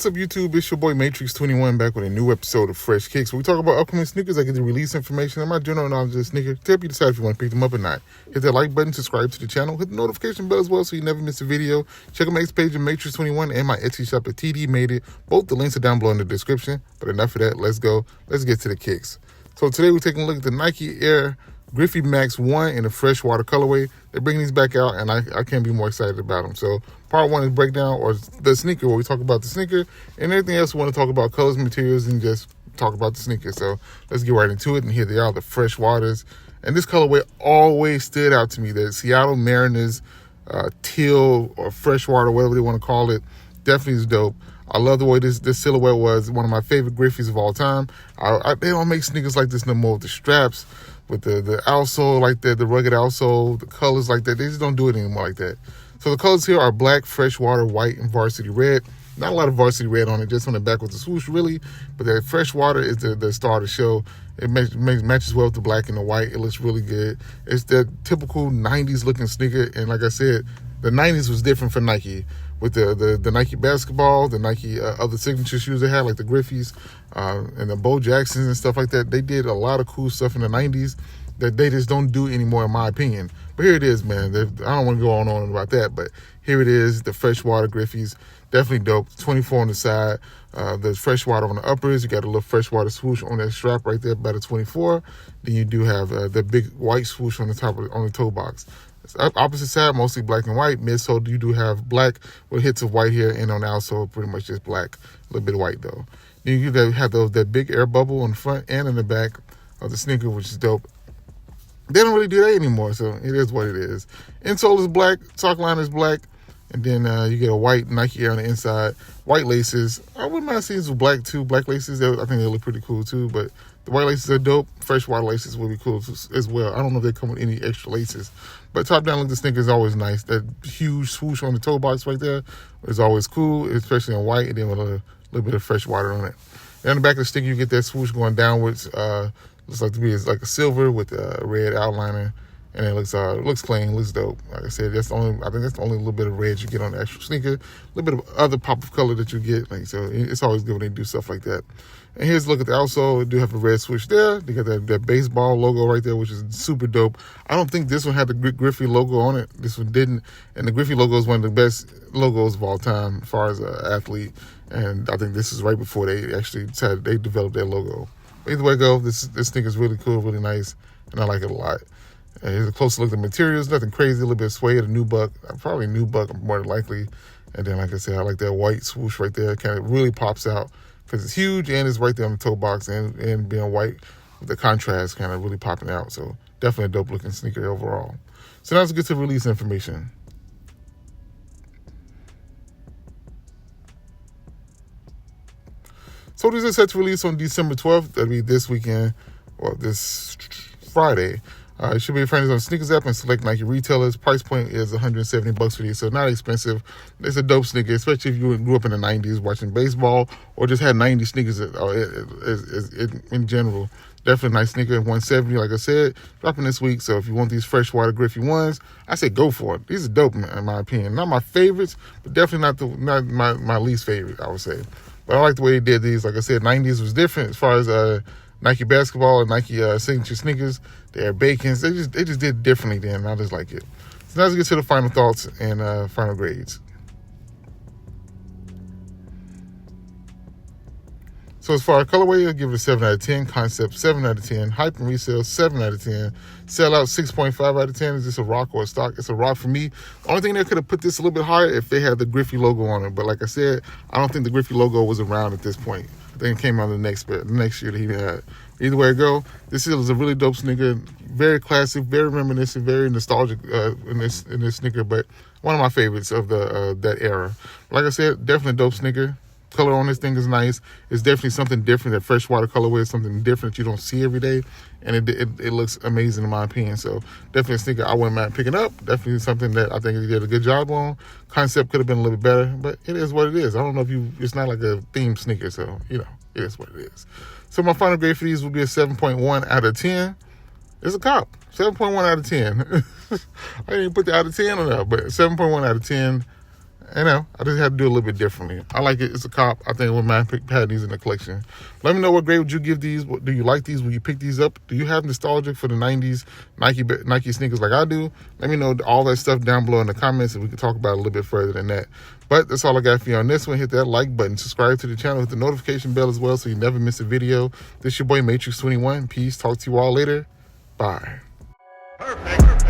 What's up, YouTube? It's your boy M8trix21 back with a new episode of Fresh Kicks, where we talk about upcoming sneakers. I get to release information on my general knowledge of the sneaker to help you decide if you want to pick them up or not. Hit that like button, subscribe to the channel, hit the notification bell as well so you never miss a video. Check out my X page at M8trix21 and my Etsy shop at TDMadeIt. Both the links are down below in the description. But enough of that, let's go. Let's get to the kicks. So today we're taking a look at the Nike AIr Griffey Max 1 in the Freshwater colorway. They're bringing these back out, and I can't be more excited about them. So part one is breakdown, or the sneaker, where we talk about the sneaker, and everything else we want to talk about colors, materials, and just talk about the sneaker. So let's get right into it, and here they are, the Freshwaters. And this colorway always stood out to me. The Seattle Mariners teal or Freshwater, whatever they want to call it, definitely is dope. I love the way this silhouette was. One of my favorite Griffeys of all time. They don't make sneakers like this no more, with the straps, with the outsole like that, the rugged outsole, the colors like that. They just don't do it anymore like that. So the colors here are black, Freshwater, white, and varsity red. Not a lot of varsity red on it, just on the back with the swoosh, really. But that Freshwater is the star of the show. It matches well with the black and the white. It looks really good. It's that typical 90s looking sneaker. And like I said, the 90s was different for Nike. With the Nike basketball, the Nike other signature shoes they had, like the Griffeys and the Bo Jacksons and stuff like that. They did a lot of cool stuff in the 90s that they just don't do anymore, in my opinion. But here it is, man. I don't want to go on about that, but here it is, the Freshwater Griffeys. Definitely dope. 24 on the side. There's Freshwater on the uppers. You got a little Freshwater swoosh on that strap right there by the 24. Then you do have the big white swoosh on the top on the toe box. Opposite side, mostly black and white. Midsole, you do have black with hits of white here, and on the outsole, pretty much just black. A little bit of white, though. Then you have that big air bubble on the front and in the back of the sneaker, which is dope. They don't really do that anymore, so it is what it is. Insole is black, sock line is black, and then you get a white Nike Air on the inside. White laces. I wouldn't mind seeing some black, too. Black laces, I think they look pretty cool, too, but the white laces are dope. Freshwater laces would be cool as well. I don't know if they come with any extra laces. But top down look, the sneaker is always nice. That huge swoosh on the toe box right there is always cool, especially in white, and then with a little bit of Freshwater on it. And on the back of the sneaker, you get that swoosh going downwards. Looks like to me it's like a silver with a red outliner. And it looks clean, looks dope. Like I said, I think that's the only little bit of red you get on the actual sneaker. A little bit of other pop of color that you get. So it's always good when they do stuff like that. And here's a look at the outsole. It do have a red swoosh there. They got that baseball logo right there, which is super dope. I don't think this one had the Griffey logo on it. This one didn't. And the Griffey logo is one of the best logos of all time as far as an athlete. And I think this is right before they actually they developed their logo. But either way it goes, this thing is really cool, really nice, and I like it a lot. And here's a closer look at the materials. Nothing crazy. A little bit of suede, a nubuck, probably nubuck more than likely. And then, like I said, I like that white swoosh right there. It kind of really pops out because it's huge and it's right there on the toe box, and being white with the contrast kind of really popping out. So definitely a dope looking sneaker overall. So now let's get to release information. So these are set to release on December 12th. That'll be this weekend, or this Friday. It should be friends on the sneakers app and select Nike retailers. Price point is $170 for these, so not expensive. It's a dope sneaker, especially if you grew up in the 90s watching baseball or just had 90s sneakers in general. Definitely a nice sneaker. $170, like I said, dropping this week. So if you want these Freshwater Griffey ones, I say go for it. These are dope in my opinion. Not my favorites, but definitely not my least favorite, I would say. But I like the way they did these. Like I said, 90s was different as far as Nike basketball and Nike signature sneakers. The Air Bacons, they just did it differently then, and I just like it. So now let's get to the final thoughts and final grades. So as far as colorway, I'll give it a 7 out of 10. Concept, 7 out of 10. Hype and resale, 7 out of 10. Sellout, 6.5 out of 10. Is this a rock or a stock? It's a rock for me. The only thing that could have put this a little bit higher if they had the Griffey logo on it. But like I said, I don't think the Griffey logo was around at this point. I think it came out the next year that he had. Either way it go, this is a really dope sneaker. Very classic, very reminiscent, very nostalgic in this sneaker. But one of my favorites of that era. Like I said, definitely a dope sneaker. Color on this thing is nice. It's definitely something different. That Freshwater colorway is something different that you don't see every day, and it looks amazing in my opinion. So definitely a sneaker I wouldn't mind picking up. Definitely something that I think he did a good job on. Concept could have been a little bit better, but it is what it is. I don't know if it's not like a themed sneaker, so it is what it is. So my final grade for these will be a 7.1 out of 10. It's a cop. 7.1 out of 10. I didn't even put the out of 10 on that, but 7.1 out of 10. I know, I just had to do a little bit differently. I like it. It's a cop. I think when had these in the collection. Let me know what grade would you give these. Do you like these? Will you pick these up? Do you have nostalgia for the 90s Nike sneakers like I do? Let me know all that stuff down below in the comments, and we can talk about it a little bit further than that. But that's all I got for you on this one. Hit that like button, subscribe to the channel, hit the notification bell as well so you never miss a video. This your boy M8trix21. Peace. Talk to you all later. Bye. Perfect.